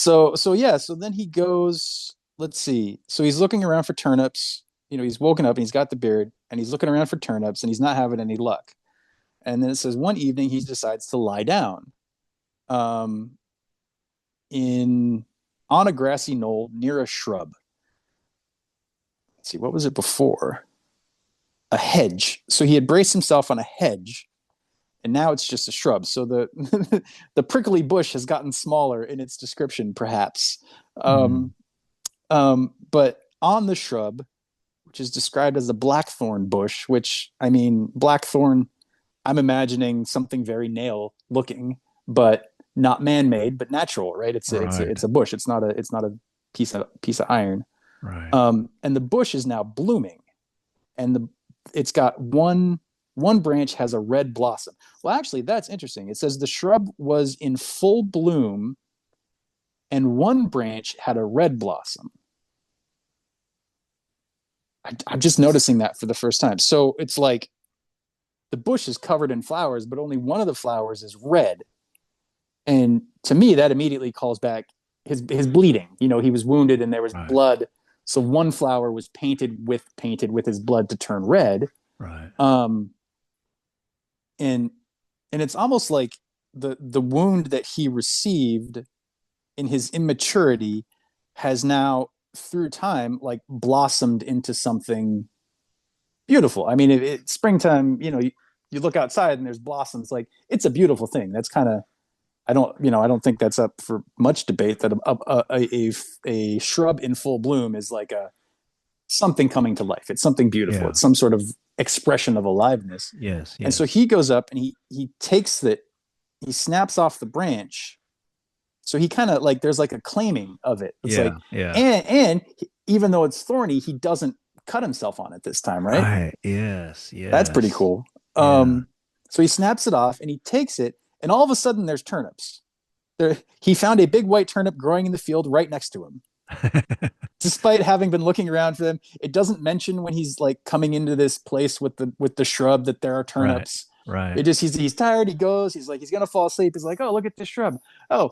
So then he goes, let's see. So he's looking around for turnips. He's woken up and he's got the beard and he's looking around for turnips and he's not having any luck. And then it says one evening he decides to lie down um, in on a grassy knoll near a shrub. Let's see, what was it before? A hedge. So he had braced himself on a hedge, and now it's just a shrub. So the the prickly bush has gotten smaller in its description, perhaps. Mm. Um, but on the shrub, which is described as a blackthorn bush, which I mean, blackthorn, I'm imagining something very nail looking, but not man-made, but natural, right? Right. It's a bush. It's not a piece of iron. Right. And the bush is now blooming, and it's got one branch has a red blossom. Well, actually, that's interesting. It says the shrub was in full bloom, and one branch had a red blossom. I'm just noticing that for the first time. So it's like the bush is covered in flowers, but only one of the flowers is red. And to me, that immediately calls back his bleeding. He was wounded and there was Right. blood. So one flower was painted with his blood to turn red. Right. Um, and and it's almost like the wound that he received in his immaturity has now through time like blossomed into something beautiful. I mean, springtime, you look outside and there's blossoms. Like it's a beautiful thing. That's kind of I don't think that's up for much debate that a shrub in full bloom is like a something coming to life. It's something beautiful. Yeah. It's some sort of expression of aliveness. Yes. And so Yes. he goes up and he takes that, he snaps off the branch. So he kind of like there's like a claiming of it. It's Yeah. like Yeah. and even though it's thorny, he doesn't cut himself on it this time, right? Right. Yes. That's pretty Yes. cool. Yeah. So he snaps it off and he takes it, and all of a sudden there's turnips. He found a big white turnip growing in the field right next to him. Despite having been looking around for them, it doesn't mention when he's like coming into this place with the shrub that there are Right. turnips. Right. It just he's tired. He goes. He's like he's gonna fall asleep. He's like, oh, look at this shrub. Oh,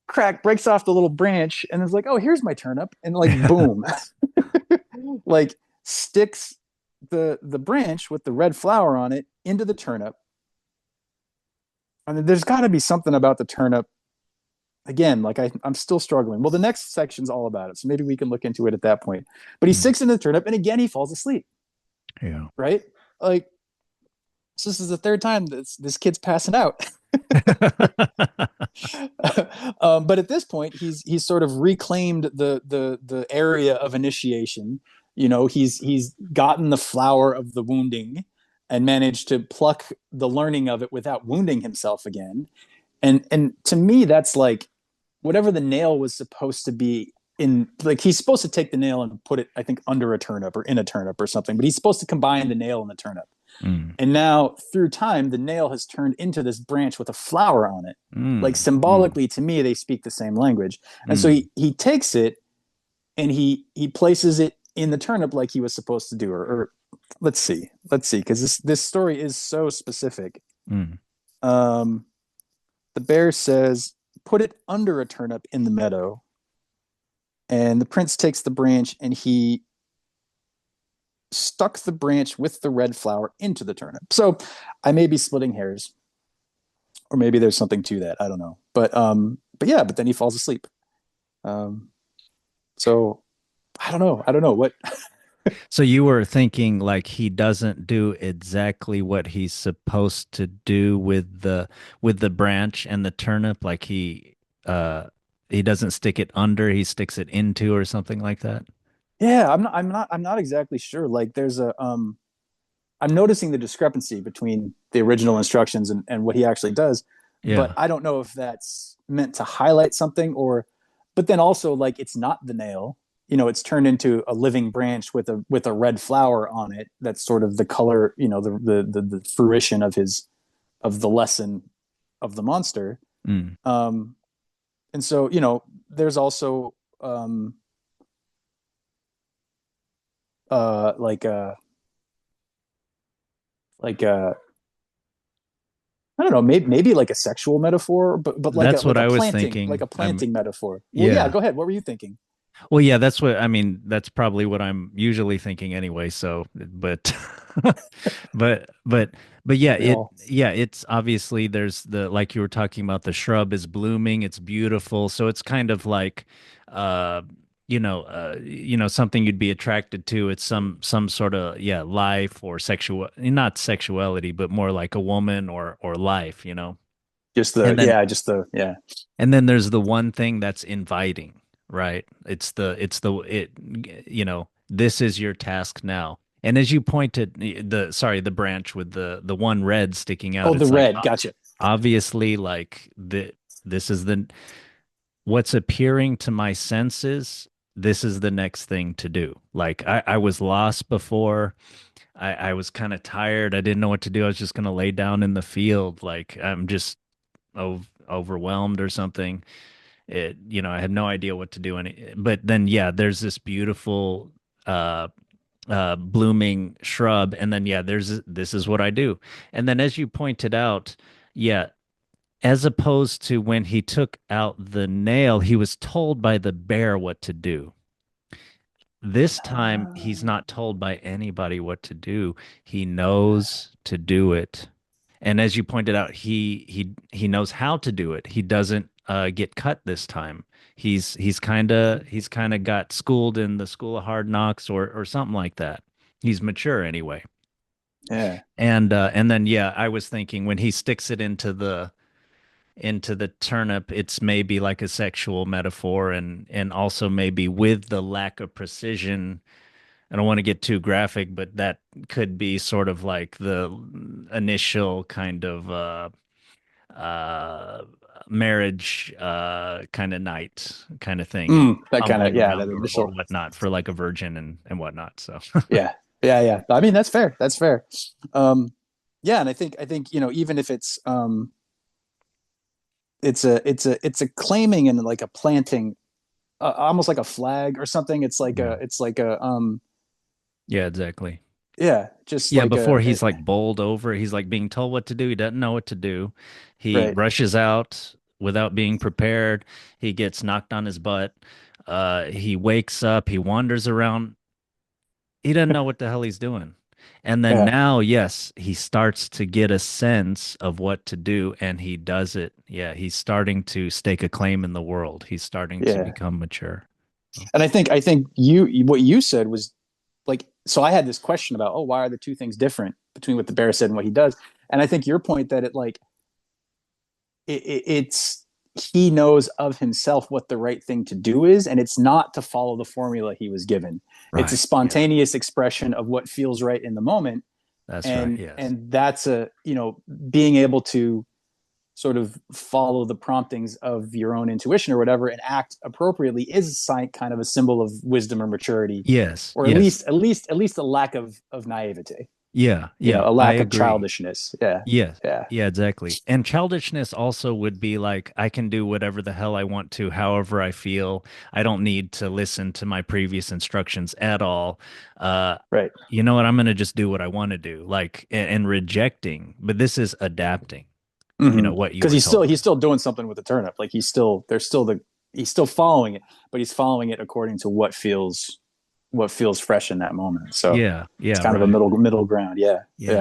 crack, breaks off the little branch and is like, oh, here's my turnip, and like boom, like sticks the branch with the red flower on it into the turnip. I mean, there's got to be something about the turnip. Again, like I'm still struggling. Well, the next section's all about it, so maybe we can look into it at that point. But he Mm. sticks into the turnip, and again he falls asleep. Yeah. Right? Like this is the third time this kid's passing out. But at this point, he's sort of reclaimed the area of initiation. He's gotten the flower of the wounding and managed to pluck the learning of it without wounding himself again. And to me, that's like whatever the nail was supposed to be in. Like he's supposed to take the nail and put it, I think, under a turnip or in a turnip or something. But he's supposed to combine the nail and the turnip. Mm. And now, through time, the nail has turned into this branch with a flower on it. Like Mm. Mm. symbolically, to me, they speak the same language. And so Mm. he takes it and he places it in the turnip like he was supposed to do. Or let's see, because this story is so specific. Mm. Um, the bear says, "Put it under a turnip in the meadow." And the prince takes the branch and he stuck the branch with the red flower into the turnip. So I may be splitting hairs, or maybe there's something to that. I don't know. But yeah, but then he falls asleep. Um, so I don't know what. So you were thinking like he doesn't do exactly what he's supposed to do with the branch and the turnip, like he doesn't stick it under, he sticks it into or something like that. Yeah, I'm not exactly sure. Like there's I'm noticing the discrepancy between the original instructions and what he actually does, but Yeah. I don't know if that's meant to highlight something or, but then also like it's not the nail. It's turned into a living branch with a red flower on it. That's sort of the color, the fruition of the lesson of the monster. Mm. Um, and so there's also um, uh, like uh, like I don't know, maybe like a sexual metaphor, but That's what I was like thinking. a planting metaphor. Well, yeah, Yeah. go ahead. What were you thinking? Well, yeah, that's what I mean. That's probably what I'm usually thinking anyway. So, but, but, but, but yeah, We all it's obviously there's like you were talking about, the shrub is blooming, it's beautiful. So it's kind of like, uh, something you'd be attracted to. It's some sort of, yeah, life or sexual, not sexuality, but more like a woman or life, just and then just the yeah. there's the one thing that's inviting, right? This is your task now. And as you pointed, the branch with the one red sticking Oh, out, the it's like red. Gotcha. obviously like this is the what's appearing to my senses. This is the next thing to do. Like I was lost before. I was kind of tired. I didn't know what to do. I was just gonna lay down in the field. Like I'm just overwhelmed or something. I had no idea what to do. But then, yeah, there's this beautiful, uh, blooming shrub. And then, yeah, this is what I do. And then, as you pointed out, yeah, as opposed to when he took out the nail, he was told by the bear what to do. This time, he's Ah, not told by anybody what to do. He knows to do it. And as you pointed out, he knows how to do it. He doesn't get cut this time. He's kind of got schooled in the school of hard knocks or something like that. He's mature anyway. yeah. And then, yeah, I was thinking when he sticks it into the turnip, it's maybe like a sexual metaphor, and also maybe with the lack of precision. I don't want to get too graphic, but that could be sort of like the initial kind of uh, marriage kind of night kind of thing, That kind of humbling yeah. That ground or initial whatnot for like a virgin and whatnot. So yeah, yeah. I mean, that's fair. That's fair. Yeah, and I think even if it's a claiming and like a planting, almost like a flag or something. yeah, It's like a yeah, exactly. yeah, just Yeah, like before he's like bowled over, he's like being told what to do. He doesn't know what to do. He right. rushes out without being prepared. He gets knocked on his butt. He wakes up. He wanders around. He doesn't know what the hell he's doing. And then Yeah, now, yes, he starts to get a sense of what to do and he does it. Yeah, he's starting to stake a claim in the world. He's starting to yeah. become mature. And I think you what you said was like, so I had this question about, oh, why are the two things different between what the bear said and what he does? And I think your point that it's he knows of himself what the right thing to do is, and it's not to follow the formula he was given. It's a Right. Yeah. spontaneous expression of what feels right in the moment, That's right. and Yes. and that's being able to sort of follow the promptings of your own intuition or whatever and act appropriately is kind of a symbol of wisdom or maturity, Yes. or Yes. at least a lack of naivete, Yeah. Yeah. a I lack of agree. childishness. Yeah, Yes. yeah, Yeah, exactly. And childishness also would be like, I can do whatever the hell I want to, however I feel. I don't need to listen to my previous instructions at all. Uh, right. you know what? I'm going to just do what I want to do, like, and rejecting. But this is adapting, what you Because were told. he's still doing something with the turnip. Like he's still following it, but he's following it according to what feels fresh in that moment. So Yeah. it's Yeah. kind of a Right. middle ground. Yeah, Yeah. yeah.